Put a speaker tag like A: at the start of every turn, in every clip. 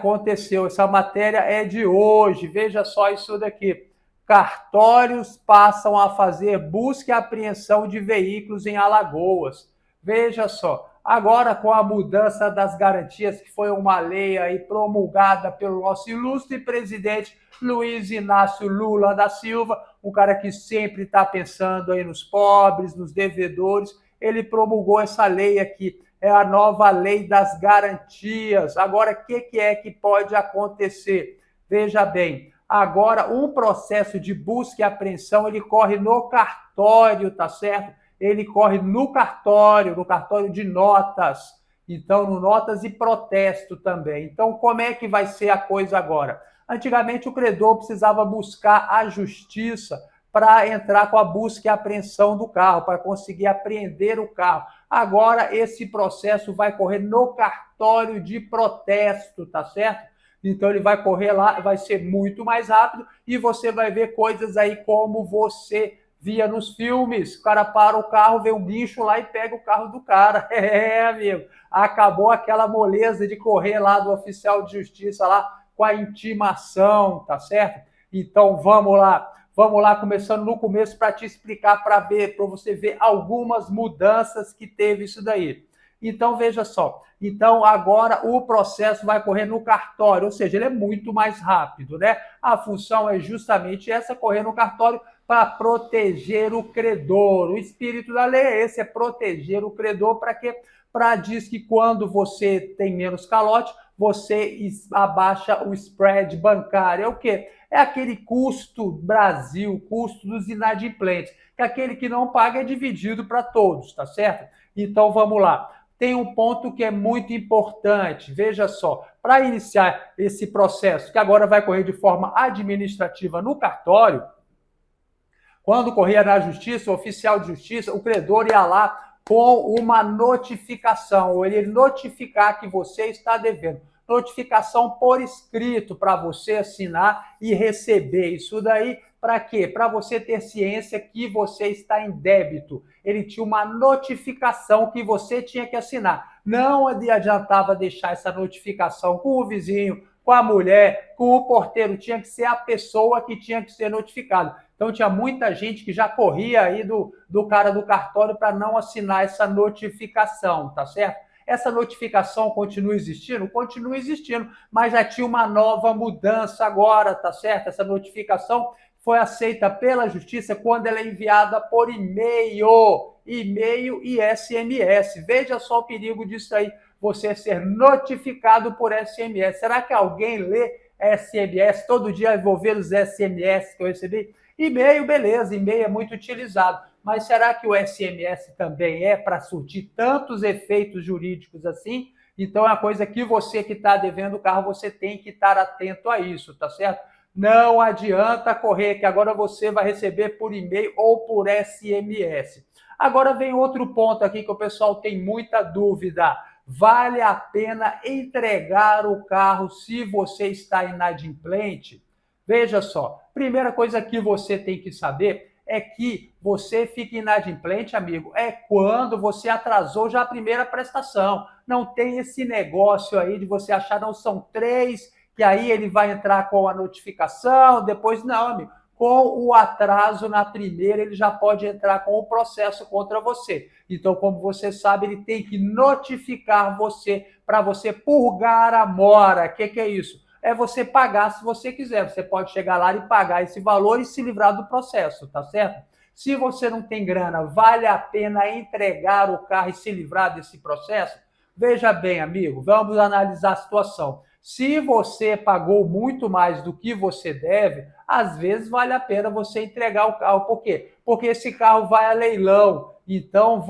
A: aconteceu. Essa matéria é de hoje. Veja só isso daqui. Cartórios passam a fazer busca e apreensão de veículos em Alagoas. Veja só. Agora, com a mudança das garantias, que foi uma lei aí promulgada pelo nosso ilustre presidente Luiz Inácio Lula da Silva, um cara que sempre está pensando aí nos pobres, nos devedores, ele promulgou essa lei aqui, é a nova lei das garantias. Agora, o que é que pode acontecer? Veja bem, agora um processo de busca e apreensão, ele corre no cartório, tá certo? Ele corre no cartório de notas, então no notas e protesto também. Então como é que vai ser a coisa agora? Antigamente o credor precisava buscar a justiça para entrar com a busca e apreensão do carro, para conseguir apreender o carro. Agora esse processo vai correr no cartório de protesto, tá certo? Então ele vai correr lá, vai ser muito mais rápido e você vai ver coisas aí como você via nos filmes. O cara para o carro, vê um guincho lá e pega o carro do cara. É, amigo, acabou aquela moleza de correr lá do oficial de justiça lá com a intimação, tá certo? Então vamos lá, começando no começo para te explicar, para você ver algumas mudanças que teve isso daí. Então veja só, então agora o processo vai correr no cartório, ou seja, ele é muito mais rápido, né? A função é justamente essa, correr no cartório para proteger o credor. O espírito da lei é esse, é proteger o credor. Para quê? Para diz que quando você tem menos calote, você abaixa o spread bancário. É o quê? É aquele custo Brasil, custo dos inadimplentes, que aquele que não paga é dividido para todos, tá certo? Então vamos lá. Tem um ponto que é muito importante, veja só, para iniciar esse processo, que agora vai correr de forma administrativa no cartório, quando corria na justiça, o oficial de justiça, o credor ia lá com uma notificação, ou ele notificar que você está devendo. Notificação por escrito para você assinar e receber. Isso daí para quê? Para você ter ciência que você está em débito. Ele tinha uma notificação que você tinha que assinar. Não adiantava deixar essa notificação com o vizinho, com a mulher, com o porteiro. Tinha que ser a pessoa que tinha que ser notificada. Então tinha muita gente que já corria aí do cara do cartório para não assinar essa notificação, tá certo? Essa notificação continua existindo? Continua existindo, mas já tinha uma nova mudança agora, tá certo? Essa notificação foi aceita pela justiça quando ela é enviada por e-mail e SMS. Veja só o perigo disso aí, você ser notificado por SMS. Será que alguém lê SMS? Todo dia vou ver os SMS que eu recebi. E-mail, beleza, e-mail é muito utilizado. Mas será que o SMS também é para surtir tantos efeitos jurídicos assim? Então é uma coisa que você que está devendo o carro, você tem que estar atento a isso, tá certo? Não adianta correr, que agora você vai receber por e-mail ou por SMS. Agora vem outro ponto aqui que o pessoal tem muita dúvida. Vale a pena entregar o carro se você está inadimplente? Veja só, primeira coisa que você tem que saber é que você fica inadimplente, amigo, é quando você atrasou já a primeira prestação. Não tem esse negócio aí de você achar, não, são 3, que aí ele vai entrar com a notificação, depois não, amigo. Com o atraso na primeira, ele já pode entrar com o processo contra você. Então, como você sabe, ele tem que notificar você para você purgar a mora. O que é isso? É você pagar se você quiser. Você pode chegar lá e pagar esse valor e se livrar do processo, tá certo? Se você não tem grana, vale a pena entregar o carro e se livrar desse processo? Veja bem, amigo, vamos analisar a situação. Se você pagou muito mais do que você deve, às vezes vale a pena você entregar o carro. Por quê? Porque esse carro vai a leilão. Então,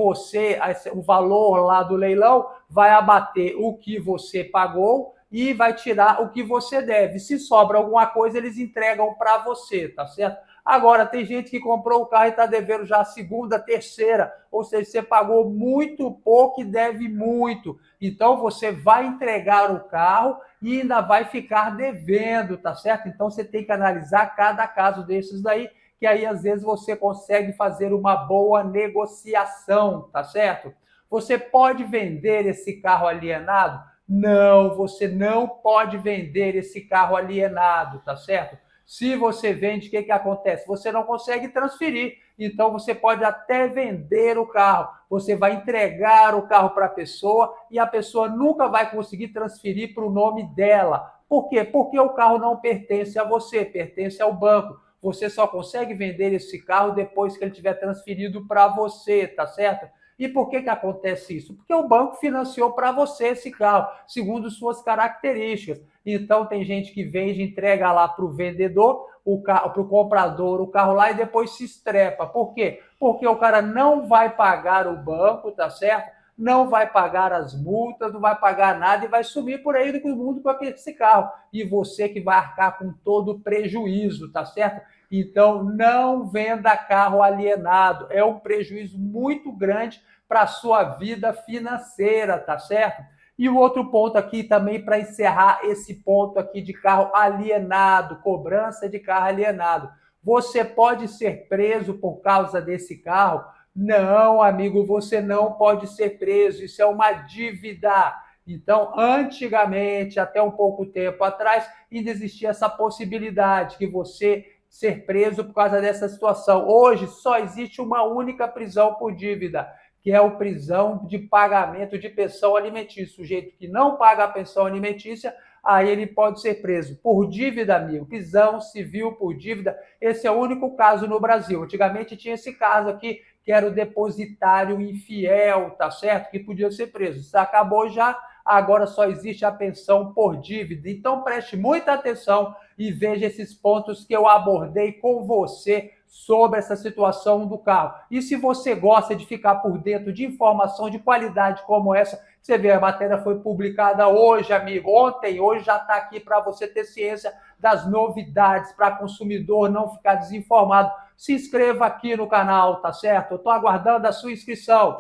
A: o valor lá do leilão vai abater o que você pagou e vai tirar o que você deve. Se sobra alguma coisa, eles entregam para você, tá certo? Agora, tem gente que comprou o carro e está devendo já a segunda, terceira, ou seja, você pagou muito pouco e deve muito. Então, você vai entregar o carro e ainda vai ficar devendo, tá certo? Então, você tem que analisar cada caso desses daí, que aí, às vezes, você consegue fazer uma boa negociação, tá certo? Você pode vender esse carro alienado? Não, você não pode vender esse carro alienado, tá certo? Se você vende, o que acontece? Você não consegue transferir. Então, você pode até vender o carro. Você vai entregar o carro para a pessoa e a pessoa nunca vai conseguir transferir para o nome dela. Por quê? Porque o carro não pertence a você, pertence ao banco. Você só consegue vender esse carro depois que ele tiver transferido para você, tá certo? E por que acontece isso? Porque o banco financiou para você esse carro, segundo suas características. Então, tem gente que vende, entrega lá para o vendedor, para o comprador, o carro lá e depois se estrepa. Por quê? Porque o cara não vai pagar o banco, tá certo? Não vai pagar as multas, não vai pagar nada e vai sumir por aí do mundo com esse carro. E você que vai arcar com todo o prejuízo, tá certo? Então, não venda carro alienado. É um prejuízo muito grande para a sua vida financeira, tá certo? E o outro ponto aqui também, para encerrar esse ponto aqui de carro alienado, cobrança de carro alienado. Você pode ser preso por causa desse carro? Não, amigo, você não pode ser preso. Isso é uma dívida. Então, antigamente, até um pouco tempo atrás, ainda existia essa possibilidade que você ser preso por causa dessa situação. Hoje só existe uma única prisão por dívida, que é a prisão de pagamento de pensão alimentícia. O sujeito que não paga a pensão alimentícia, aí ele pode ser preso por dívida, amigo. Prisão civil por dívida. Esse é o único caso no Brasil. Antigamente tinha esse caso aqui, que era o depositário infiel, tá certo? Que podia ser preso. Isso acabou já. Agora só existe a pensão por dívida. Então preste muita atenção e veja esses pontos que eu abordei com você sobre essa situação do carro. E se você gosta de ficar por dentro de informação de qualidade como essa, você vê, a matéria foi publicada hoje, amigo, ontem, hoje já está aqui para você ter ciência das novidades, para consumidor não ficar desinformado. Se inscreva aqui no canal, tá certo? Eu estou aguardando a sua inscrição.